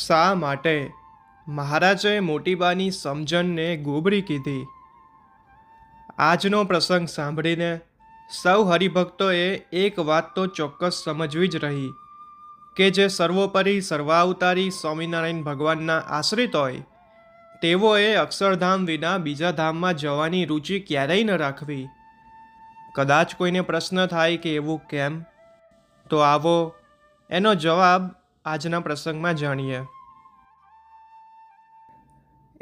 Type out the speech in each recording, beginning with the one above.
શા માટે મહારાજે મોટીબાની સમજણને ગોબરી કીધી? આજનો પ્રસંગ સાંભળીને સૌ હરિભક્તોએ એક વાત તો ચોક્કસ સમજવી જ રહી કે જે સર્વોપરી સર્વાવતારી સ્વામિનારાયણ ભગવાનના આશ્રિત હોય તેઓએ અક્ષરધામ વિના બીજા ધામમાં જવાની રુચિ ક્યારેય ન રાખવી. કદાચ કોઈને પ્રશ્ન થાય કે એવું કેમ, તો આવો એનો જવાબ આજના પ્રસંગમાં જાણીએ.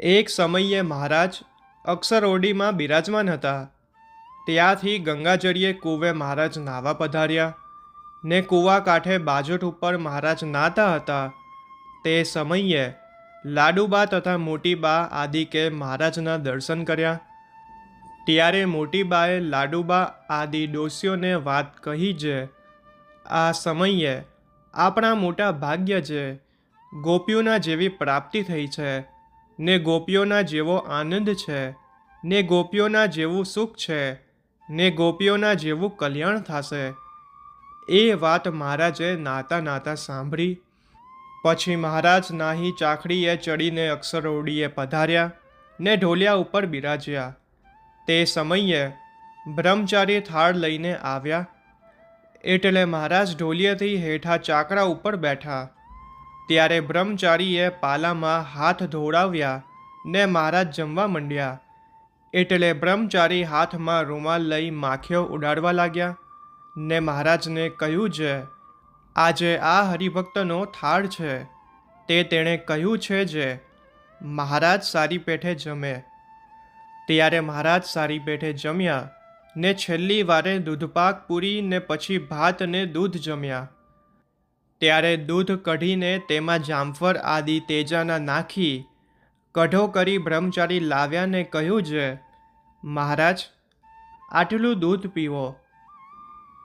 એક સમયે મહારાજ અક્ષરઓરડીમાં બિરાજમાન હતા. ત્યાંથી ગંગાજળીએ કૂવે મહારાજ નાહવા પધાર્યા ને કૂવા કાંઠે બાજોટ ઉપર મહારાજ નાહતા હતા. તે સમયે લાડુબા તથા મોટીબા આદિકે મહારાજના દર્શન કર્યા. ત્યારે મોટીબાએ લાડુબા આદિ ડોસીઓને વાત કહી જે આ સમયે આપણા મોટા ભાગ્ય છે, ગોપીઓના જેવી પ્રાપ્તિ થઈ છે ને ગોપીઓના જેવો આનંદ છે ને ગોપીઓના જેવું સુખ છે ને ગોપીઓના જેવું કલ્યાણ થશે. એ વાત મહારાજે નાતા નાતા સાંભળી. પછી મહારાજ નાહી ચાખડીએ ચડીને અક્ષરઓરડીએ પધાર્યા ને ઢોલિયા ઉપર બિરાજ્યા. તે સમયે બ્રહ્મચારી થાળ લઈને આવ્યા એટલે મહારાજ ઢોલિયેથી હેઠા ચાકડા ઉપર બેઠા. ત્યારે બ્રહ્મચારીએ પાલામાં હાથ ધોળાવ્યા ને મહારાજ જમવા માંડ્યા. એટલે બ્રહ્મચારી હાથમાં રૂમાલ લઈ માખીઓ ઉડાડવા લાગ્યા ને મહારાજને કહ્યું છે, આજે આ હરિભક્તનો થાળ છે તે તેણે કહ્યું છે જે મહારાજ સારી પેઠે જમે. ત્યારે મહારાજ સારી પેઠે જમ્યા ને છેલ્લી વારે દૂધપાક પૂરી ને પછી ભાત ને દૂધ જમ્યા. ત્યારે દૂધ કઢીને તેમાં જામફળ આદિ તેજાના નાખી કઢો કરી બ્રહ્મચારી લાવ્યા ને કહ્યું છે, મહારાજ આટલું દૂધ પીવો.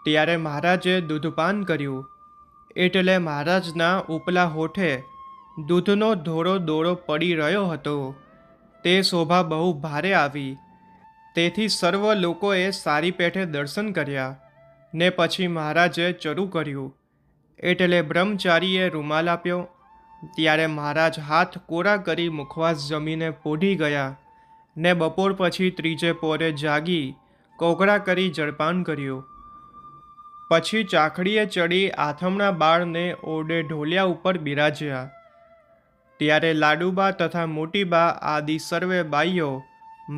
ત્યારે મહારાજે દૂધપાન કર્યું એટલે મહારાજના ઉપલા હોઠે દૂધનો ધોળો દોરો પડી રહ્યો હતો. તે શોભા બહુ ભારે આવી. તેથી સર્વ લોકોએ સારી પેઠે દર્શન કર્યા ને પછી મહારાજે ચરું કર્યું એટલે બ્રહ્મચારીએ રૂમાલ આપ્યો. ત્યારે મહારાજ હાથ કોરા કરી મુખવાસ જમીને પોઢી ગયા ને બપોર પછી ત્રીજે પોરે જાગી કોગળા કરી જળપાન કર્યું. પછી ચાખડીએ ચડી આથમણા બાળને ઓરડે ઢોલિયા ઉપર બિરાજ્યા. ત્યારે લાડુબા તથા મોટીબા આદિ સર્વે બાઈઓ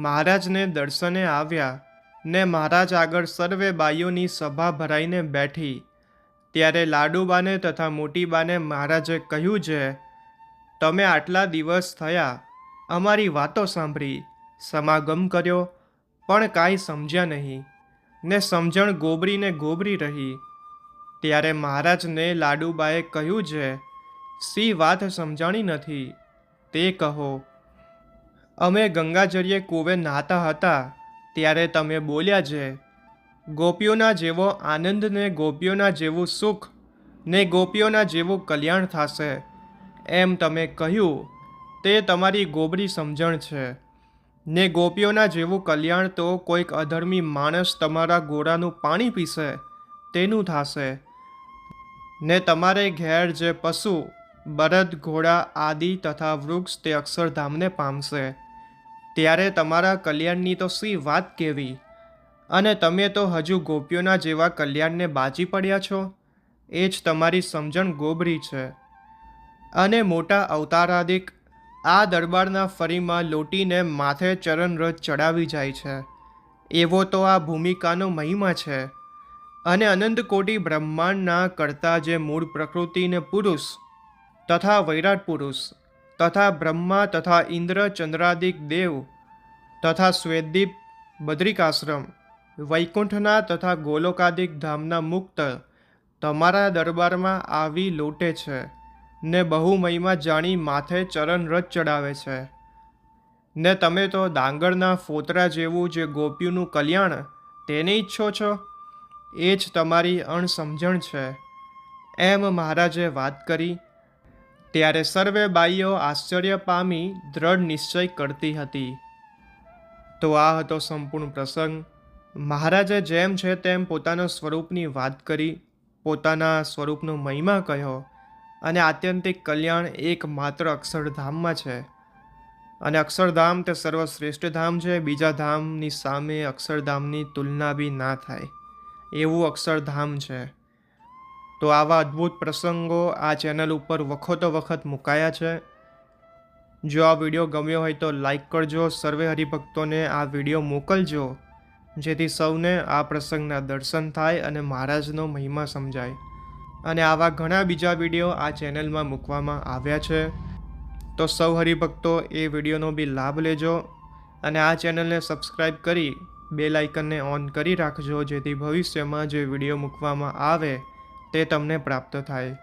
મહારાજને દર્શને આવ્યા ને મહારાજ આગળ સર્વે બાઈઓની સભા ભરાઈને બેઠી. ત્યારે લાડુબાને તથા મોટીબાને મહારાજે કહ્યું છે, તમે આટલા દિવસ થયા અમારી વાતો સાંભળી, સમાગમ કર્યો, પણ કાંઈ સમજ્યા નહીં ને સમજણ ગોબરીને ગોબરી રહી. ત્યારે મહારાજને લાડુબાએ કહ્યું છે, સી વાત સમજાણી નથી તે કહો. અમે ગંગાજળીએ કૂવે નાહતા હતા ત્યારે તમે બોલ્યા છે, ગોપીઓના જેવો આનંદ ને ગોપીઓના જેવું સુખ ને ગોપીઓના જેવું કલ્યાણ થશે એમ તમે કહ્યું. તે તમારી ગોબરી સમજણ છે ને ગોપીઓના જેવું કલ્યાણ તો કોઈક અધર્મી માણસ તમારા ગોળાનું પાણી પીશે તેનું થશે ને તમારે ઘેર જે પશુ બળદ ઘોડા આદિ તથા વૃક્ષ તે અક્ષરધામને પામશે. ત્યારે તમારા કલ્યાણની તો સી વાત કેવી, અને તમે તો હજુ ગોપીઓના જેવા કલ્યાણને બાજી પડ્યા છો. એ જ તમારી સમજણ ગોબરી છે. અને મોટા અવતારાદિક આ દરબારના ફરીમાં લોટીને માથે ચરણરજ ચડાવી જાય છે એવો તો આ ભૂમિકાનો મહિમા છે. અને અનંત કોટી બ્રહ્માંડના કરતા જે મૂળ પ્રકૃતિને પુરુષ તથા વૈરાટ પુરુષ તથા બ્રહ્મા તથા ઇન્દ્ર ચંદ્રાદિક દેવ તથા શ્વેતદીપ બદ્રિકાશ્રમ વૈકુંઠના તથા ગોલોકાદિક ધામના મુક્ત તમારા દરબારમાં આવી લોટે છે ને બહુ મહિમા જાણી માથે ચરણરજ ચડાવે છે. ને તમે તો ડાંગરના ફોતરા જેવું જે ગોપીઓનું કલ્યાણ તેને ઈચ્છો છો. એ જ તમારી અણસમજણ છે એમ મહારાજે વાત કરી. ત્યારે સર્વે બાઈઓ આશ્ચર્ય પામી દ્રઢ નિશ્ચય કરતી હતી. તો આ હતો સંપૂર્ણ પ્રસંગ. મહારાજે જેમ છે તેમ પોતાના સ્વરૂપની વાત કરી, પોતાના સ્વરૂપનો મહિમા કહ્યો અને આત્યંતિક કલ્યાણ એકમાત્ર અક્ષરધામમાં છે. અને અક્ષરધામ તે સર્વશ્રેષ્ઠ ધામ છે. બીજા ધામની સામે અક્ષરધામની તુલના બી ના થાય એવું અક્ષરધામ છે. તો આવા અદ્ભુત પ્રસંગો આ ચેનલ ઉપર વખતો વખત મુકાયા છે. જો આ વિડીયો ગમ્યો હોય તો લાઈક કરજો. સર્વે હરિભક્તોને આ વિડીયો મોકલજો, જેથી સૌને આ પ્રસંગના દર્શન થાય અને મહારાજનો મહિમા સમજાય. અને આવા ઘણા બીજા વિડીયો આ ચેનલમાં મૂકવામાં આવ્યા છે. તો સૌ હરિભક્તો એ વિડીયોનો બી લાભ લેજો અને આ ચેનલને સબસ્ક્રાઈબ કરી બેલ આઇકનને ઓન કરી રાખજો, જેથી ભવિષ્યમાં જે વિડીયો મૂકવામાં આવે તે તમને પ્રાપ્ત થાય.